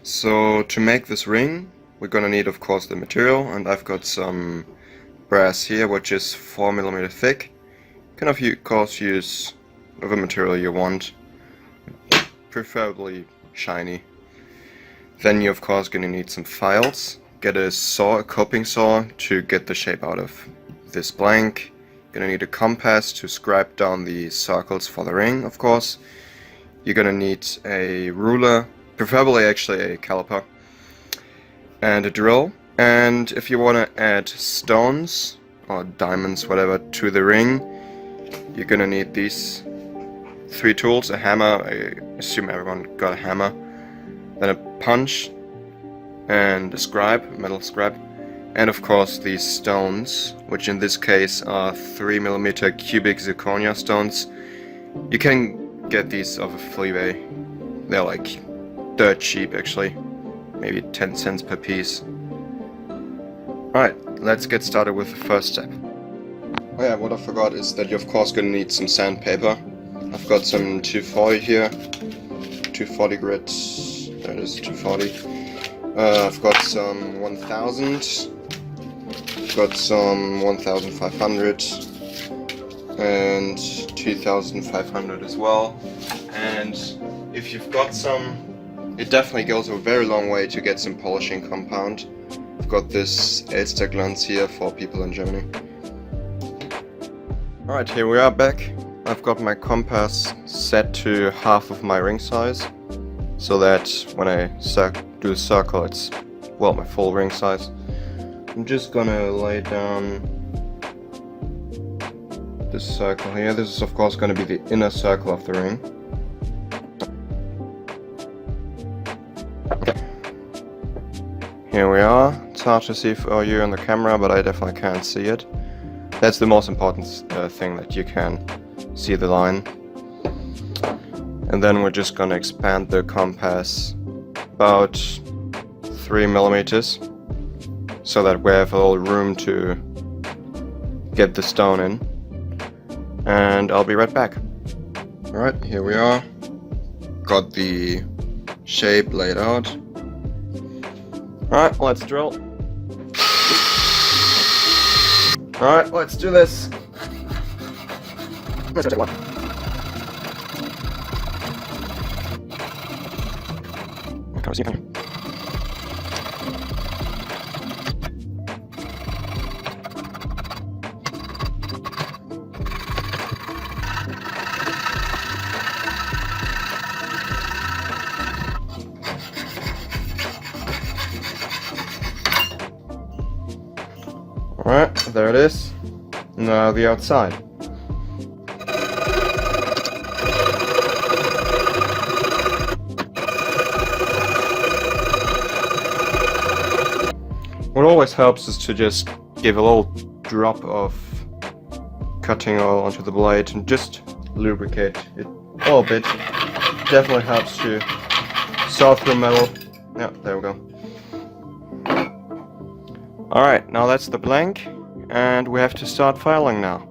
So to make this ring, we're gonna need, of course, the material, and I've got some brass here, which is 4mm thick. You can, of course, use whatever material you want, preferably shiny. Then you're, of course, gonna need some files. Get a saw, a coping saw, to get the shape out of this blank. You're gonna need a compass to scribe down the circles for the ring, of course. You're gonna need a ruler, preferably actually a caliper, and a drill. And if you want to add stones or diamonds, whatever, to the ring, you're gonna need these 3 tools: a hammer, I assume everyone got a hammer, then a punch, and a scribe, a metal scribe, and of course these stones, which in this case are 3mm cubic zirconia stones. You can get these off of Freeway. They're like dirt cheap actually, maybe 10 cents per piece. Alright, let's get started with the first step. Oh yeah, what I forgot is that you're of course gonna need some sandpaper. I've got some 240 here, 240 grit, there it is, 240. I've got some 1000, I've got some 1500, and 2500 as well. And if you've got some, it definitely goes a very long way to get some polishing compound. I've got this Elsterglanz here for people in Germany. Alright, here we are back. I've got my compass set to half of my ring size, so that when I do a circle, it's, well, my full ring size. I'm just gonna lay down this circle here. This is of course gonna be the inner circle of the ring. Here we are. It's hard to see for you on the camera, but I definitely can't see it. That's the most important thing, that you can see the line. And then we're just gonna expand the compass about 3mm, so that we have a little room to get the stone in. And I'll be right back. Alright, here we are. Got the shape laid out. Alright, let's drill. Alright, let's do this. Let's take one. I can't see anything. Alright, there it is. Now the outside. What always helps is to just give a little drop of cutting oil onto the blade and just lubricate it a little bit. Definitely helps to saw through metal. Yeah, there we go. Alright, now that's the blank, and we have to start filing now.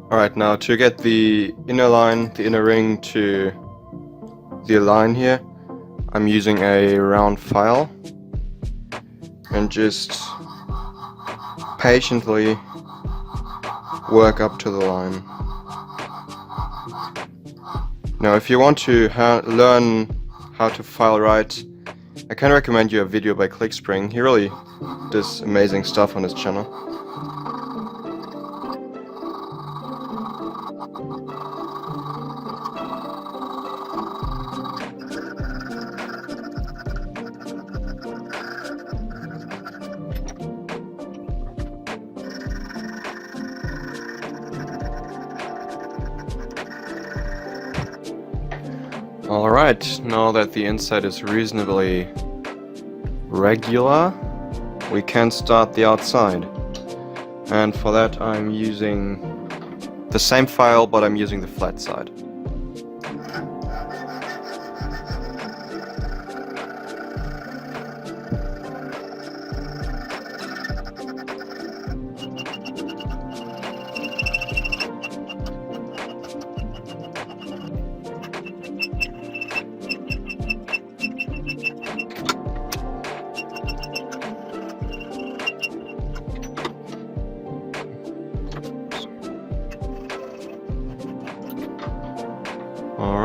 Alright, now to get the inner line, the inner ring to the line here, I'm using a round file, and just patiently work up to the line. Now if you want to learn how to file right, I can recommend you a video by Clickspring. He really does amazing stuff on his channel. Alright, now that the inside is reasonably regular, we can start the outside. And for that I'm using the same file, but I'm using the flat side.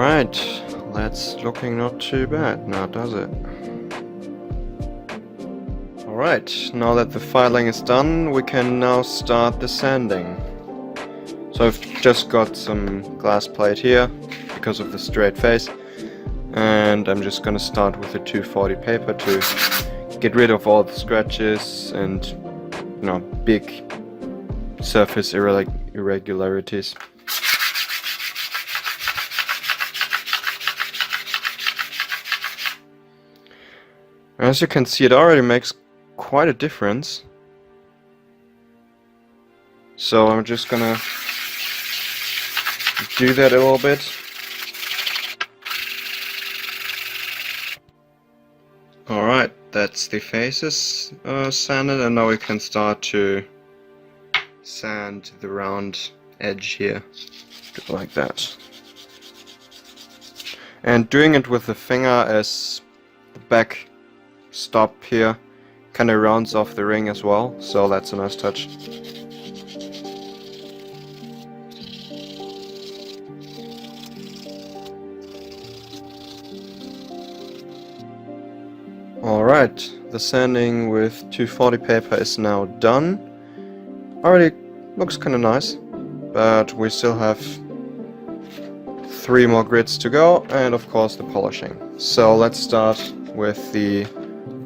Alright, that's looking not too bad now, does it? Alright, now that the filing is done, we can now start the sanding. So I've just got some glass plate here, because of the straight face, and I'm just gonna start with the 240 paper to get rid of all the scratches and, you know, big surface irregularities. As you can see, it already makes quite a difference. So I'm just gonna do that a little bit. Alright, that's the faces sanded, and now we can start to sand the round edge here, like that. And doing it with the finger as the back stop here kind of rounds off the ring as well, so that's a nice touch. Alright, the sanding with 240 paper is now done. Already looks kind of nice, but we still have 3 more grids to go, and of course the polishing. So let's start with the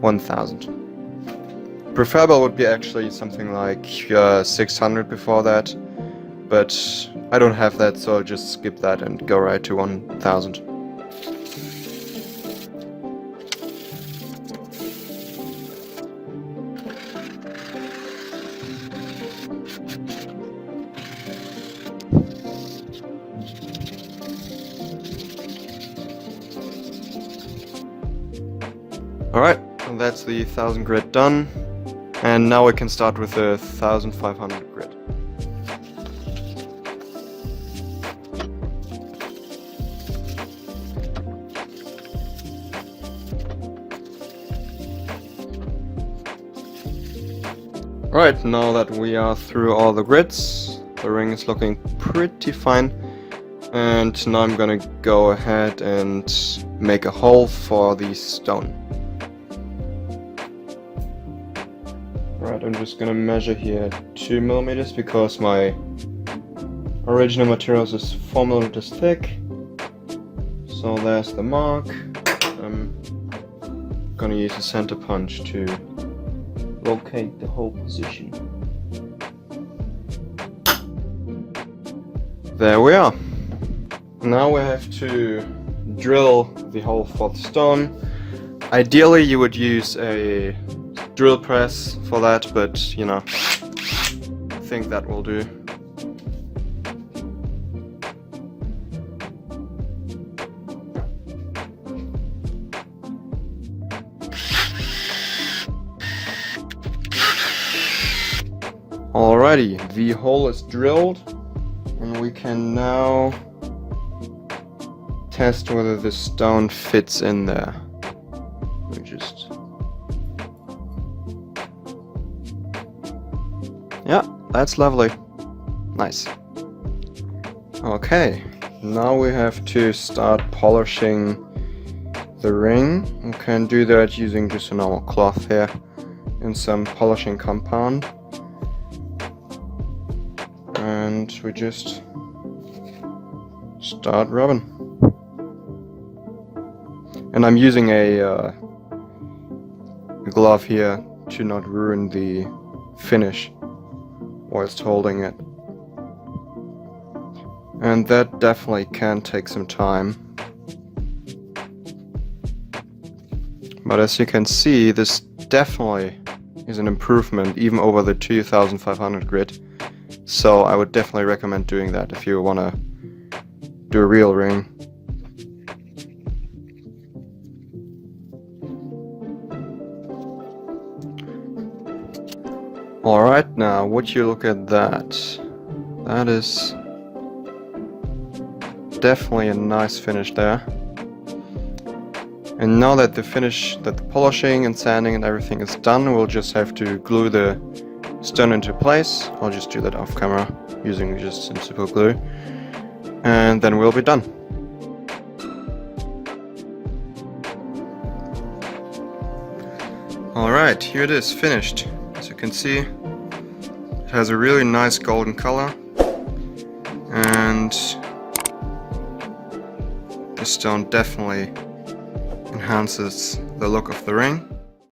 1000. Preferable would be actually something like 600 before that, but I don't have that, so I'll just skip that and go right to 1000. Alright, and that's the 1000 grid done, and now we can start with the 1500 grid. Alright, now that we are through all the grids, the ring is looking pretty fine, and now I'm gonna go ahead and make a hole for the stone. Right, I'm just gonna measure here 2 millimeters because my original materials is 4 millimeters thick. So there's the mark. I'm gonna use a center punch to locate the hole position. There we are. Now we have to drill the hole for the stone. Ideally you would use a drill press for that, but you know, I think that will do. Alrighty, the hole is drilled, and we can now test whether the stone fits in there. We just... yeah, that's lovely. Nice. Okay, now we have to start polishing the ring. We can do that using just a normal cloth here and some polishing compound. And we just start rubbing. And I'm using a glove here to not ruin the finish whilst holding it. And that definitely can take some time. But as you can see, this definitely is an improvement even over the 2500 grid. So I would definitely recommend doing that if you want to do a real ring. Alright, now would you look at that? That is definitely a nice finish there. And now that the polishing and sanding and everything is done, we'll just have to glue the stone into place. I'll just do that off camera using just some super glue, and then we'll be done. Alright, here it is, finished. As you can see, it has a really nice golden color, and this stone definitely enhances the look of the ring.